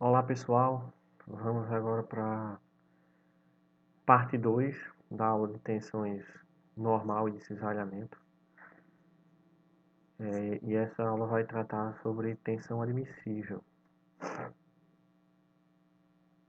Olá pessoal, vamos agora para parte 2 da aula de tensões normal e de cisalhamento. E essa aula vai tratar sobre tensão admissível.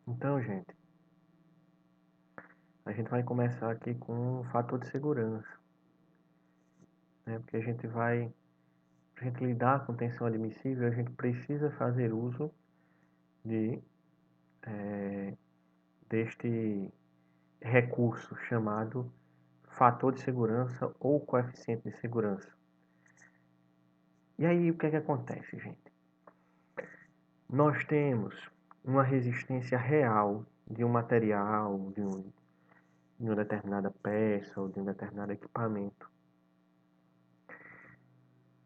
Então, gente, a gente vai começar aqui com o fator de segurança, né? Porque para a gente lidar com tensão admissível, a gente precisa fazer uso de, deste recurso chamado fator de segurança ou coeficiente de segurança. E aí, o que é que acontece, gente? Nós temos uma resistência real de um material, de uma determinada peça ou de um determinado equipamento.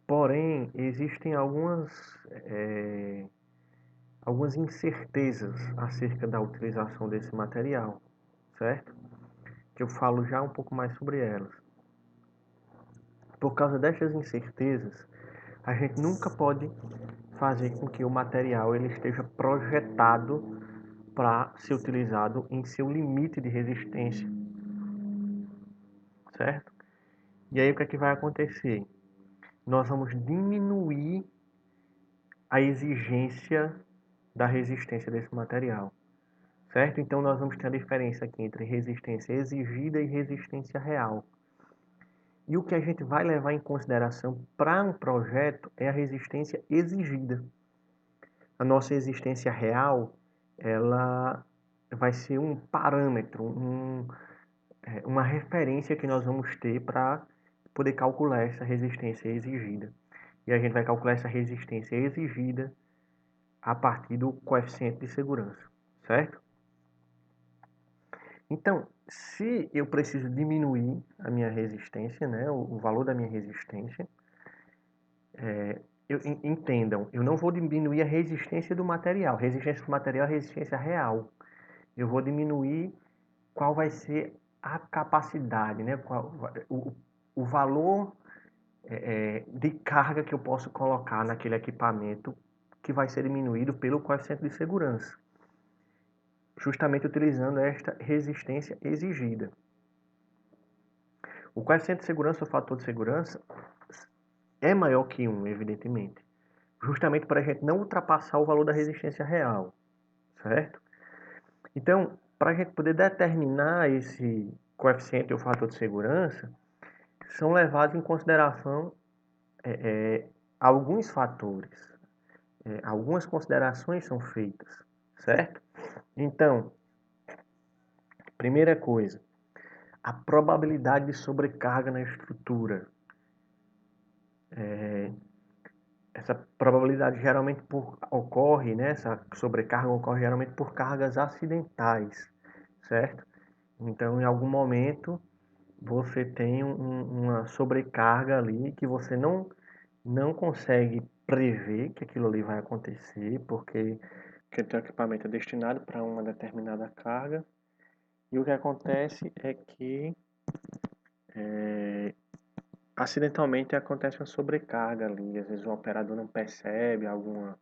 Porém, existem algumas incertezas acerca da utilização desse material, certo? Que eu falo já um pouco mais sobre elas. Por causa destas incertezas, a gente nunca pode fazer com que o material ele esteja projetado para ser utilizado em seu limite de resistência, certo? E aí o que é que vai acontecer? Nós vamos diminuir a exigência da resistência desse material, certo? Então nós vamos ter a diferença aqui entre resistência exigida e resistência real. E o que a gente vai levar em consideração para um projeto é a resistência exigida. A nossa resistência real, ela vai ser um parâmetro, uma referência que nós vamos ter para poder calcular essa resistência exigida. E a gente vai calcular essa resistência exigida a partir do coeficiente de segurança, certo? Então, se eu preciso diminuir a minha resistência, né, o valor da minha resistência, entendam, eu não vou diminuir a resistência do material. Resistência do material é resistência real. Eu vou diminuir qual vai ser a capacidade, né, o valor de carga que eu posso colocar naquele equipamento que vai ser diminuído pelo coeficiente de segurança, justamente utilizando esta resistência exigida. O coeficiente de segurança, o fator de segurança, é maior que 1, evidentemente, justamente para a gente não ultrapassar o valor da resistência real, certo? Então, para a gente poder determinar esse coeficiente ou fator de segurança, são levados em consideração alguns fatores, algumas considerações são feitas, certo? Então, primeira coisa, a probabilidade de sobrecarga na estrutura. Essa probabilidade geralmente ocorre, né? Essa sobrecarga ocorre geralmente por cargas acidentais, certo? Então, em algum momento, você tem uma sobrecarga ali que você não consegue prever que aquilo ali vai acontecer, porque o teu equipamento é destinado para uma determinada carga. E o que acontece é que acidentalmente acontece uma sobrecarga ali. Às vezes o operador não percebe alguma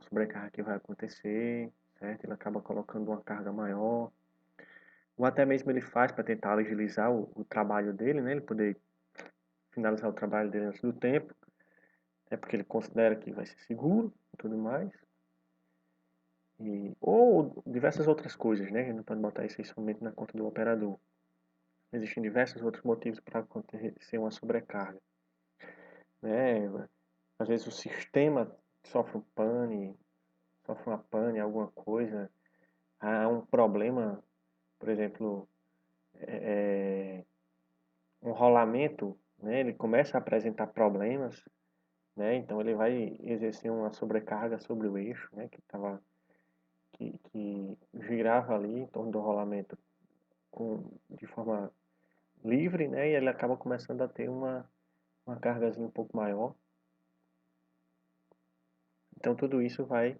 sobrecarga que vai acontecer, certo? Ele acaba colocando uma carga maior. Ou até mesmo ele faz para tentar agilizar o trabalho dele, né? Ele poder finalizar o trabalho dele antes do tempo. É porque ele considera que vai ser seguro e tudo mais. Ou diversas outras coisas, né? A gente não pode botar isso somente na conta do operador. Existem diversos outros motivos para acontecer uma sobrecarga, né? Às vezes o sistema sofre um pane, sofre uma pane, alguma coisa, há um problema, por exemplo, um rolamento, né? Ele começa a apresentar problemas, né? Então ele vai exercer uma sobrecarga sobre o eixo, né? Que girava ali em torno do rolamento de forma livre, né? E ele acaba começando a ter uma cargazinha um pouco maior. Então tudo isso vai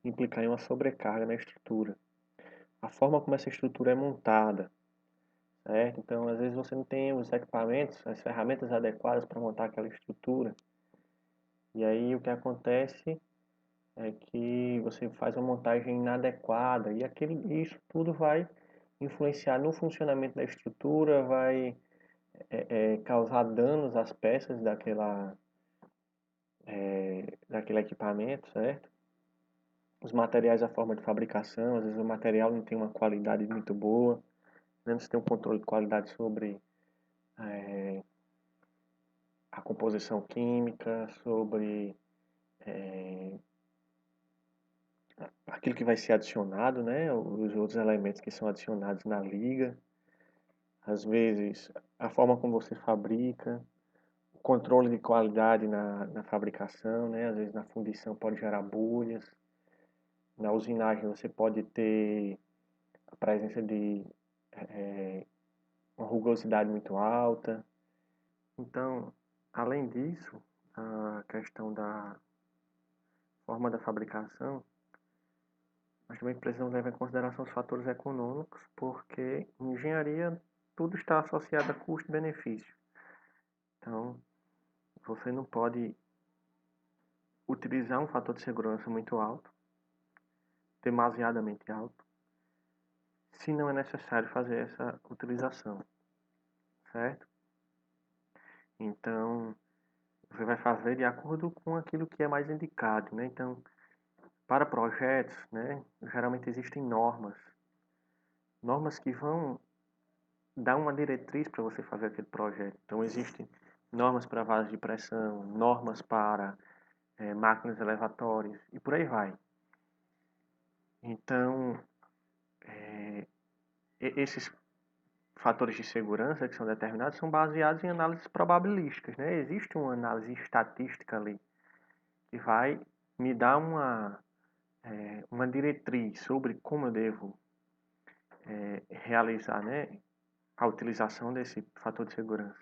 implicar em uma sobrecarga na estrutura. A forma como essa estrutura é montada, certo? Então às vezes você não tem os equipamentos, as ferramentas adequadas para montar aquela estrutura. E aí o que acontece é que você faz uma montagem inadequada e isso tudo vai influenciar no funcionamento da estrutura, vai causar danos às peças daquele equipamento, certo? Os materiais, a forma de fabricação, às vezes o material não tem uma qualidade muito boa, né? Você tem um controle de qualidade sobre a composição química, sobre aquilo que vai ser adicionado, né? Os outros elementos que são adicionados na liga. Às vezes, a forma como você fabrica, o controle de qualidade na fabricação, né? Às vezes na fundição pode gerar bolhas. Na usinagem você pode ter a presença de uma rugosidade muito alta. Então, além disso, a questão da forma da fabricação, nós também precisamos levar em consideração os fatores econômicos, porque em engenharia tudo está associado a custo-benefício. Então, você não pode utilizar um fator de segurança muito alto, demasiadamente alto, se não é necessário fazer essa utilização, certo? Então, você vai fazer de acordo com aquilo que é mais indicado, né? Então, para projetos, né, geralmente existem normas que vão dar uma diretriz para você fazer aquele projeto. Então, existem normas para vasos de pressão, normas para máquinas elevatórias e por aí vai. Então, esses fatores de segurança que são determinados são baseados em análises probabilísticas, né? Existe uma análise estatística ali que vai me dar uma diretriz sobre como eu devo realizar, né, a utilização desse fator de segurança.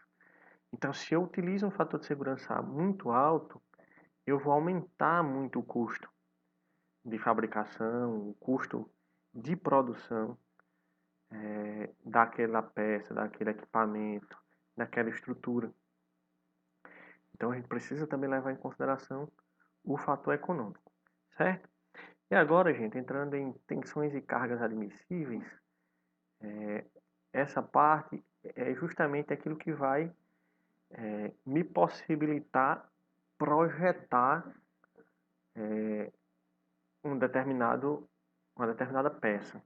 Então, se eu utilizo um fator de segurança muito alto, eu vou aumentar muito o custo de fabricação, o custo de produção daquela peça, daquele equipamento, daquela estrutura. Então, a gente precisa também levar em consideração o fator econômico, certo? E agora, gente, entrando em tensões e cargas admissíveis, essa parte é justamente aquilo que vai me possibilitar projetar uma determinada peça,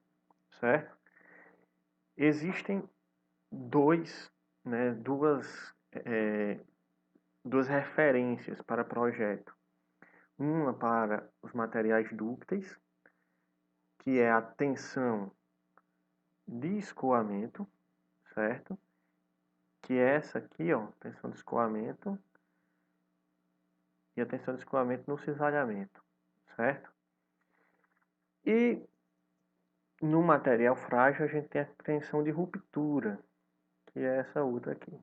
certo? Existem dois, né, duas referências para projeto. Uma para os materiais dúcteis, que é a tensão de escoamento, certo? Que é essa aqui, ó, tensão de escoamento e a tensão de escoamento no cisalhamento, certo? E no material frágil a gente tem a tensão de ruptura, que é essa outra aqui.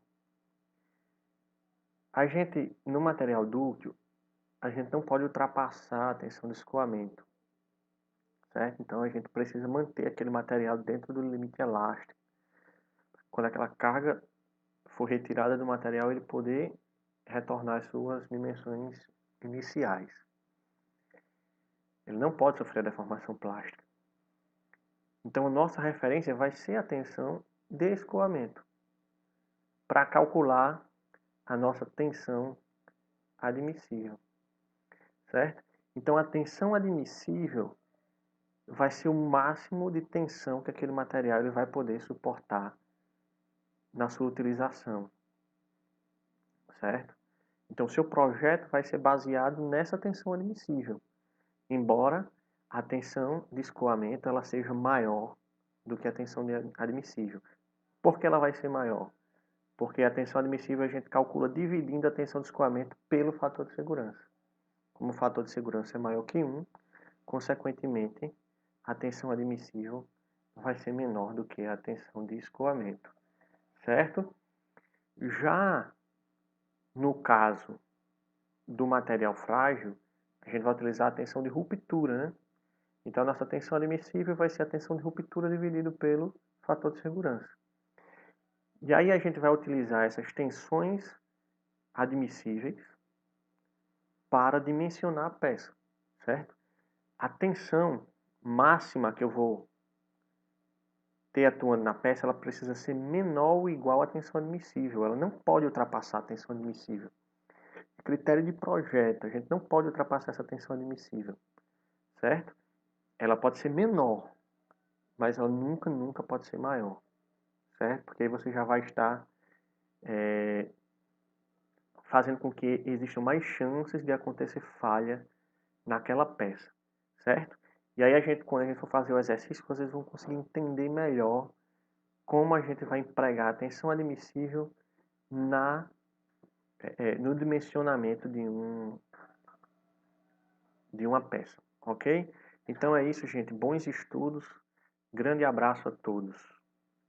No material dúctil, a gente não pode ultrapassar a tensão de escoamento, certo? Então a gente precisa manter aquele material dentro do limite elástico. Quando aquela carga for retirada do material, ele poder retornar às suas dimensões iniciais. Ele não pode sofrer deformação plástica. Então a nossa referência vai ser a tensão de escoamento para calcular a nossa tensão admissível, certo? Então a tensão admissível vai ser o máximo de tensão que aquele material ele vai poder suportar na sua utilização, certo? Então seu projeto vai ser baseado nessa tensão admissível, embora a tensão de escoamento ela seja maior do que a tensão admissível. Por que ela vai ser maior? Porque a tensão admissível a gente calcula dividindo a tensão de escoamento pelo fator de segurança. Como o fator de segurança é maior que 1, consequentemente, a tensão admissível vai ser menor do que a tensão de escoamento, certo? Já no caso do material frágil, a gente vai utilizar a tensão de ruptura, né? Então, a nossa tensão admissível vai ser a tensão de ruptura dividido pelo fator de segurança. E aí a gente vai utilizar essas tensões admissíveis para dimensionar a peça, certo? a tensão máxima que eu vou ter atuando na peça, ela precisa ser menor ou igual à tensão admissível. Ela não pode ultrapassar a tensão admissível. Critério de projeto, a gente não pode ultrapassar essa tensão admissível, certo? Ela pode ser menor, mas ela nunca pode ser maior, certo? Porque aí você já vai estar fazendo com que existam mais chances de acontecer falha naquela peça, certo? E aí quando a gente for fazer o exercício, vocês vão conseguir entender melhor como a gente vai empregar a tensão admissível no dimensionamento de uma peça, ok? Então é isso, gente. Bons estudos. Grande abraço a todos.